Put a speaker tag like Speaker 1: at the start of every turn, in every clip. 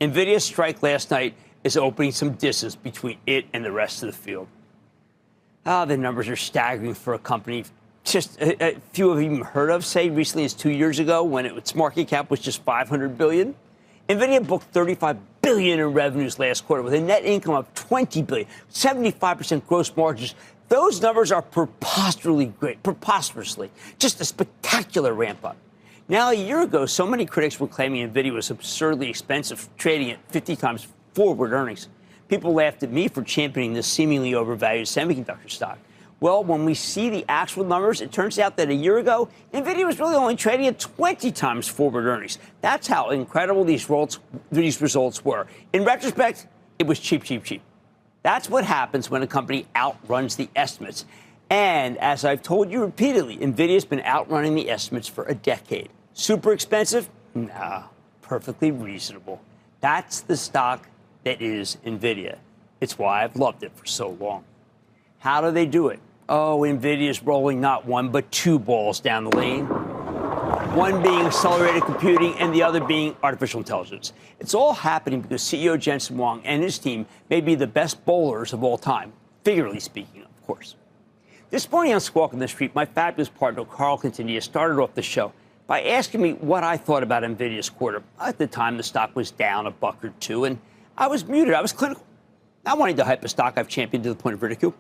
Speaker 1: Nvidia's strike last night is opening some distance between it and the rest of the field. The numbers are staggering for a company just a few have even heard of, say, recently as 2 years ago when its market cap was just $500 billion. Nvidia booked $35 billion in revenues last quarter with a net income of $20 billion, 75% gross margins. Those numbers are preposterously great, just a spectacular ramp up. Now, a year ago, so many critics were claiming Nvidia was absurdly expensive, trading at 50 times forward earnings. People laughed at me for championing this seemingly overvalued semiconductor stock. Well, when we see the actual numbers, it turns out that a year ago, Nvidia was really only trading at 20 times forward earnings. That's how incredible these results were. In retrospect, it was cheap. That's what happens when a company outruns the estimates. And as I've told you repeatedly, Nvidia's been outrunning the estimates for a decade. Super expensive? Nah, perfectly reasonable. That's the stock that is Nvidia. It's why I've loved it for so long. How do they do it? Oh, Nvidia's rolling not one, but two balls down the lane. One being accelerated computing and the other being artificial intelligence. It's all happening because CEO Jensen Huang and his team may be the best bowlers of all time, figuratively speaking, of course. This morning on Squawk on the Street, my fabulous partner, Carl Quintanilla, started off the show by asking me what I thought about Nvidia's quarter. At the time, the stock was down a buck or two, and I was muted. I was clinical. Not wanting to hype a stock I've championed to the point of ridicule.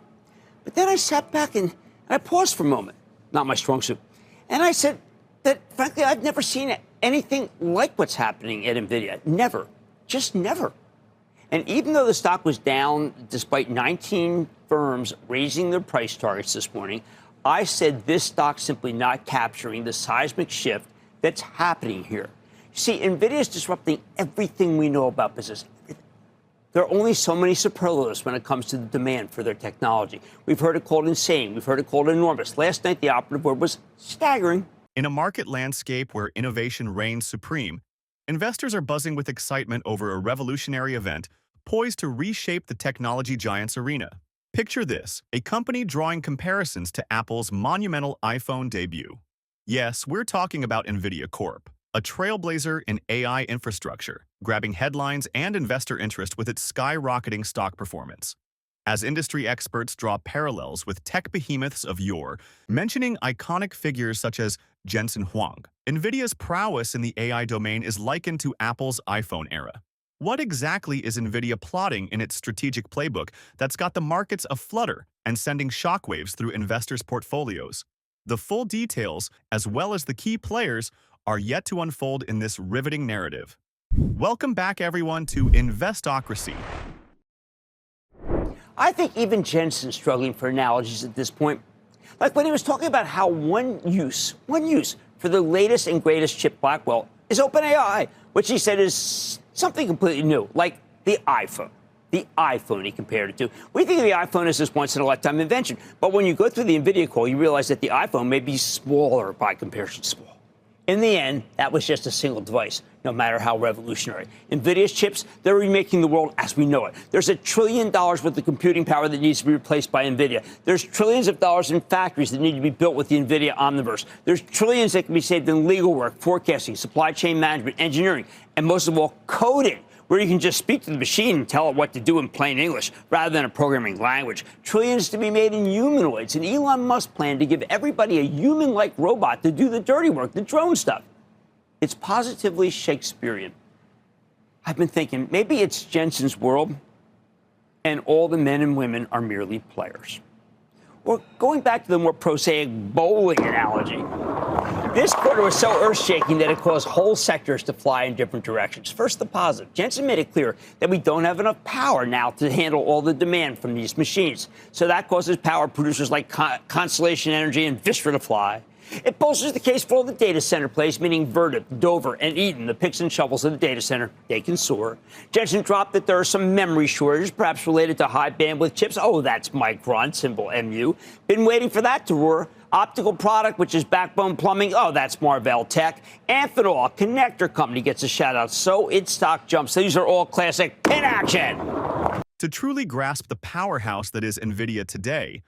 Speaker 1: But then I sat back and I paused for a moment, not my strong suit, and I said that, frankly, I've never seen anything like what's happening at Nvidia. Never. Just never. And even though the stock was down, despite 19 firms raising their price targets this morning, I said this stock's simply not capturing the seismic shift that's happening here. You see, Nvidia is disrupting everything we know about business. There are only so many superlatives when it comes to the demand for their technology. We've heard it called insane. We've heard it called enormous. Last night, the operative word was staggering.
Speaker 2: In a market landscape where innovation reigns supreme, investors are buzzing with excitement over a revolutionary event poised to reshape the technology giant's arena. Picture this, a company drawing comparisons to Apple's monumental iPhone debut. Yes, we're talking about Nvidia Corp, a trailblazer in AI infrastructure, grabbing headlines and investor interest with its skyrocketing stock performance. As industry experts draw parallels with tech behemoths of yore, mentioning iconic figures such as Jensen Huang, Nvidia's prowess in the AI domain is likened to Apple's iPhone era. What exactly is Nvidia plotting in its strategic playbook that's got the markets aflutter and sending shockwaves through investors' portfolios? The full details, as well as the key players, are yet to unfold in this riveting narrative. Welcome back, everyone, to Investocracy.
Speaker 1: I think even Jensen's struggling for analogies at this point. Like when he was talking about how one use for the latest and greatest chip Blackwell is OpenAI, which he said is something completely new, like the iPhone. The iPhone, he compared it to. We think of the iPhone as this once-in-a-lifetime invention, but when you go through the NVIDIA call, you realize that the iPhone may be smaller by comparison small. In the end, that was just a single device, no matter how revolutionary. NVIDIA's chips, they're remaking the world as we know it. There's $1 trillion worth of computing power that needs to be replaced by NVIDIA. There's trillions of dollars in factories that need to be built with the NVIDIA Omniverse. There's trillions that can be saved in legal work, forecasting, supply chain management, engineering, and most of all, coding, where you can just speak to the machine and tell it what to do in plain English rather than a programming language. Trillions to be made in humanoids. And Elon Musk planned to give everybody a human-like robot to do the dirty work, the drone stuff. It's positively Shakespearean. I've been thinking maybe it's Jensen's world and all the men and women are merely players. Or going back to the more prosaic bowling analogy, this quarter was so earth-shaking that it caused whole sectors to fly in different directions. First, the positive. Jensen made it clear that we don't have enough power now to handle all the demand from these machines. So that causes power producers like Constellation Energy and Vistra to fly. It bolsters the case for all the data center plays, meaning Vertiv, Dover, and Eaton, the picks and shovels of the data center. They can soar. Jensen dropped that there are some memory shortages, perhaps related to high bandwidth chips. Oh, that's Micron, symbol MU. Been waiting for that to roar. Optical product, which is backbone plumbing. Oh, that's Marvell Tech. Amphenol, a connector company, gets a shout out. So its stock jumps. These are all classic pin action.
Speaker 2: To truly grasp the powerhouse that is Nvidia today,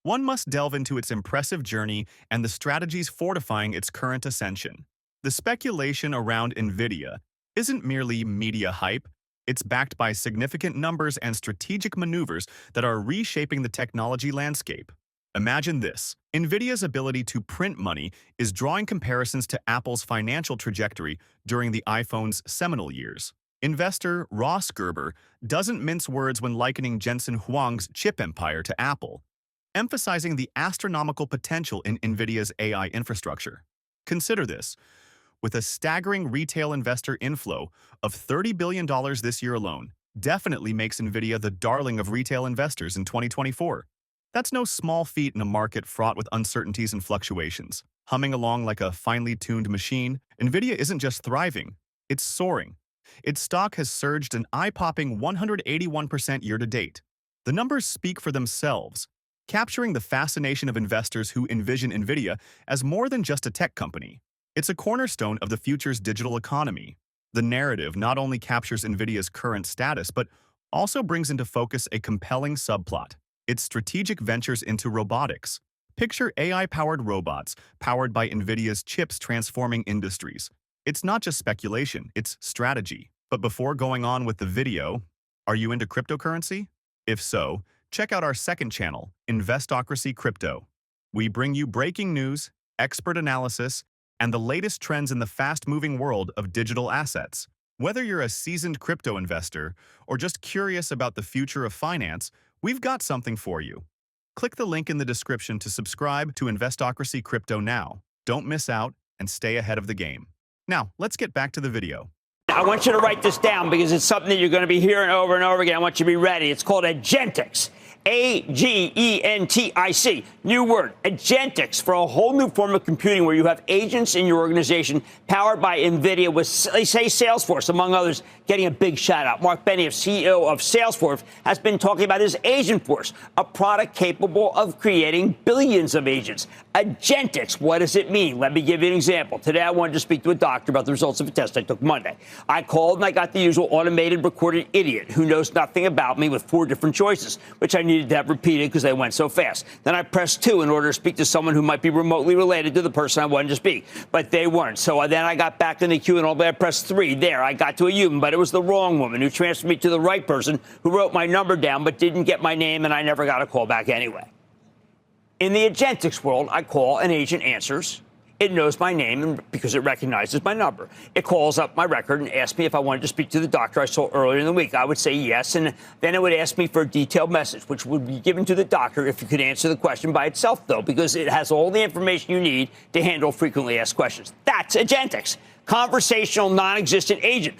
Speaker 2: one must delve into its impressive journey and the strategies fortifying its current ascension. The speculation around Nvidia isn't merely media hype. It's backed by significant numbers and strategic maneuvers that are reshaping the technology landscape. Imagine this. Nvidia's ability to print money is drawing comparisons to Apple's financial trajectory during the iPhone's seminal years. Investor Ross Gerber doesn't mince words when likening Jensen Huang's chip empire to Apple, emphasizing the astronomical potential in Nvidia's AI infrastructure. Consider this. With a staggering retail investor inflow of $30 billion this year alone, definitely makes Nvidia the darling of retail investors in 2024. That's no small feat in a market fraught with uncertainties and fluctuations. Humming along like a finely tuned machine, Nvidia isn't just thriving, it's soaring. Its stock has surged an eye-popping 181% year-to-date. The numbers speak for themselves, capturing the fascination of investors who envision Nvidia as more than just a tech company. It's a cornerstone of the future's digital economy. The narrative not only captures Nvidia's current status, but also brings into focus a compelling subplot: its strategic ventures into robotics. Picture AI-powered robots powered by Nvidia's chips transforming industries. It's not just speculation, it's strategy. But before going on with the video, are you into cryptocurrency? If so, check out our second channel, Investocracy Crypto. We bring you breaking news, expert analysis, and the latest trends in the fast-moving world of digital assets. Whether you're a seasoned crypto investor or just curious about the future of finance, we've got something for you. Click the link in the description to subscribe to Investocracy Crypto now. Don't miss out and stay ahead of the game. Now, let's get back to the video.
Speaker 1: I want you to write this down because it's something that you're going to be hearing over and over again. I want you to be ready. It's called agentics. A-G-E-N-T-I-C. New word, agentics, for a whole new form of computing where you have agents in your organization powered by NVIDIA with, say, Salesforce, among others, getting a big shout out. Mark Benioff, CEO of Salesforce, has been talking about his Agent Force, a product capable of creating billions of agents. Agentics, what does it mean? Let me give you an example. Today, I wanted to speak to a doctor about the results of a test I took Monday. I called and I got the usual automated recorded idiot who knows nothing about me with 4 different choices, which I needed to have repeated because they went so fast. Then I pressed 2 in order to speak to someone who might be remotely related to the person I wanted to speak, but they weren't. So then I got back in the queue and all the way I pressed 3. There, I got to a human, but it was the wrong woman who transferred me to the right person who wrote my number down but didn't get my name, and I never got a call back anyway. In the agentics world, I call, an agent answers. It knows my name because it recognizes my number. It calls up my record and asks me if I wanted to speak to the doctor I saw earlier in the week. I would say yes, and then it would ask me for a detailed message, which would be given to the doctor if you could answer the question by itself, though, because it has all the information you need to handle frequently asked questions. That's agentics. Conversational, non-existent agent,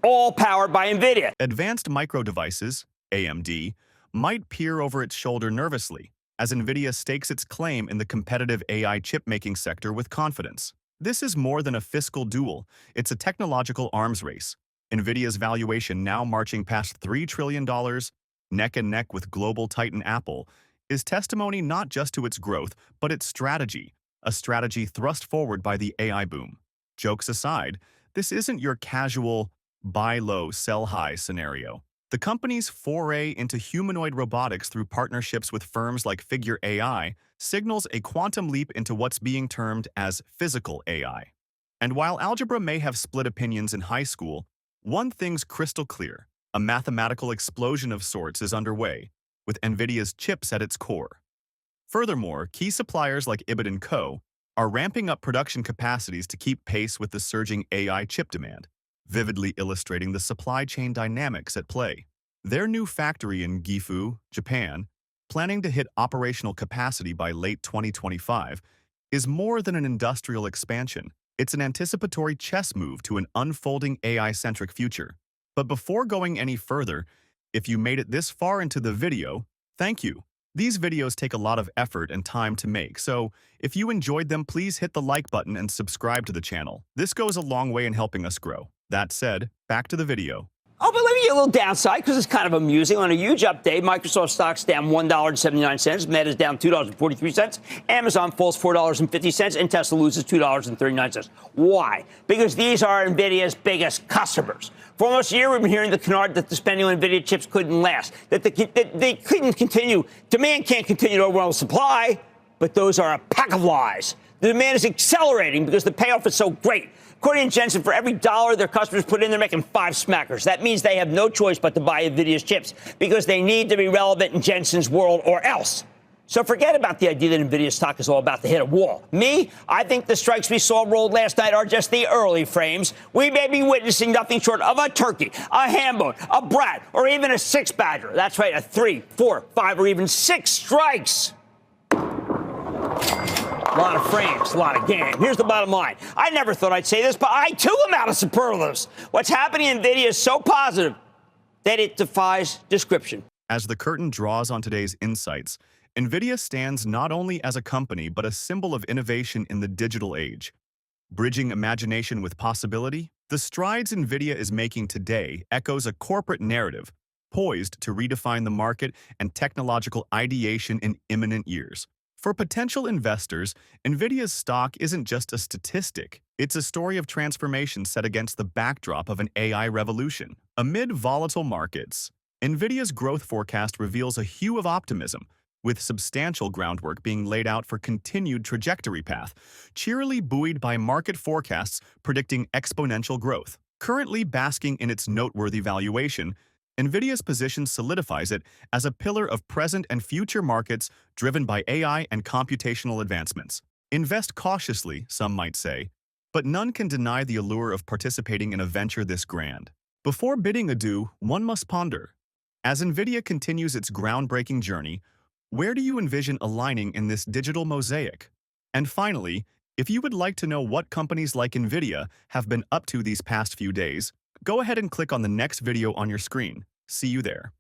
Speaker 1: all powered by NVIDIA.
Speaker 2: Advanced Micro Devices, AMD, might peer over its shoulder nervously as NVIDIA stakes its claim in the competitive AI chip-making sector with confidence. This is more than a fiscal duel. It's a technological arms race. NVIDIA's valuation, now marching past $3 trillion, neck and neck with global titan Apple, is testimony not just to its growth, but its strategy, a strategy thrust forward by the AI boom. Jokes aside, this isn't your casual buy low, sell high scenario. The company's foray into humanoid robotics through partnerships with firms like Figure AI signals a quantum leap into what's being termed as physical AI. And while algebra may have split opinions in high school, one thing's crystal clear: a mathematical explosion of sorts is underway, with NVIDIA's chips at its core. Furthermore, key suppliers like Ives & Co. are ramping up production capacities to keep pace with the surging AI chip demand, vividly illustrating the supply chain dynamics at play. Their new factory in Gifu, Japan, planning to hit operational capacity by late 2025, is more than an industrial expansion. It's an anticipatory chess move to an unfolding AI-centric future. But before going any further, if you made it this far into the video, thank you. These videos take a lot of effort and time to make, so if you enjoyed them, please hit the like button and subscribe to the channel. This goes a long way in helping us grow. That said, back to the video.
Speaker 1: Oh, but let me get a little downside because it's kind of amusing. On a huge update, Microsoft stock's down $1.79, Meta's down $2.43, Amazon falls $4.50, and Tesla loses $2.39. Why? Because these are NVIDIA's biggest customers. For almost a year, we've been hearing the canard that the spending on NVIDIA chips couldn't last, that they couldn't continue. Demand can't continue to overwhelm supply, but those are a pack of lies. The demand is accelerating because the payoff is so great. According to Jensen, for every dollar their customers put in, they're making 5 smackers. That means they have no choice but to buy Nvidia's chips because they need to be relevant in Jensen's world or else. So forget about the idea that Nvidia stock is all about to hit a wall. Me, I think the strikes we saw rolled last night are just the early frames. We may be witnessing nothing short of a turkey, a hambone, a brat, or even a 6-badger. That's right, a 3, 4, 5, or even 6 strikes. A lot of frames, a lot of game. Here's the bottom line. I never thought I'd say this, but I too am out of superlatives. What's happening in NVIDIA is so positive that it defies description.
Speaker 2: As the curtain draws on today's insights, NVIDIA stands not only as a company but a symbol of innovation in the digital age. Bridging imagination with possibility, the strides NVIDIA is making today echoes a corporate narrative poised to redefine the market and technological ideation in imminent years. For potential investors, NVIDIA's stock isn't just a statistic. It's a story of transformation set against the backdrop of an AI revolution. Amid volatile markets, NVIDIA's growth forecast reveals a hue of optimism, with substantial groundwork being laid out for continued trajectory path, cheerily buoyed by market forecasts predicting exponential growth. Currently basking in its noteworthy valuation, NVIDIA's position solidifies it as a pillar of present and future markets driven by AI and computational advancements. Invest cautiously, some might say, but none can deny the allure of participating in a venture this grand. Before bidding adieu, one must ponder. As NVIDIA continues its groundbreaking journey, where do you envision aligning in this digital mosaic? And finally, if you would like to know what companies like NVIDIA have been up to these past few days, go ahead and click on the next video on your screen. See you there.